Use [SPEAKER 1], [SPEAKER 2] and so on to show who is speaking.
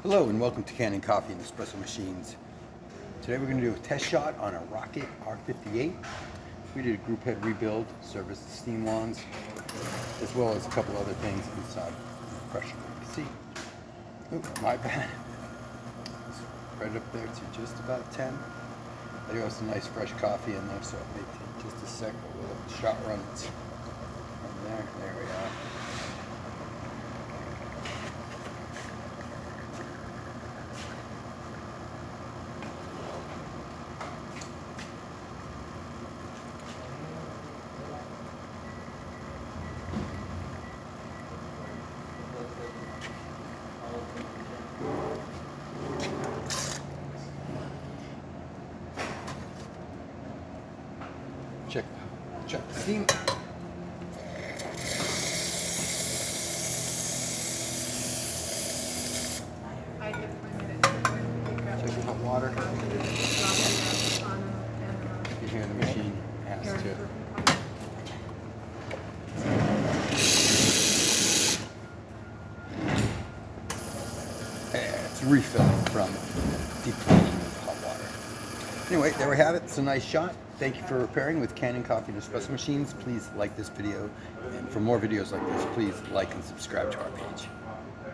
[SPEAKER 1] Hello and welcome to Kanen Coffee and Espresso Machines. Today we're going to do a test shot on a Rocket R58. We did a group head rebuild, serviced the steam wands, as well as a couple other things inside the pressure cooker. See? Oh, my bad. Right up there to just about 10. There goes some nice fresh coffee in there, so it may take just a sec, but we'll let the shot run from there. There we are. Check the steam. Check the hot water. You can hear the machine has to. It's refilling from deep cleaning with hot water. Anyway, there we have it. It's a nice shot. Thank you for repairing with Kanen Coffee and Espresso Machines. Please like this video, and for more videos like this, please like and subscribe to our page.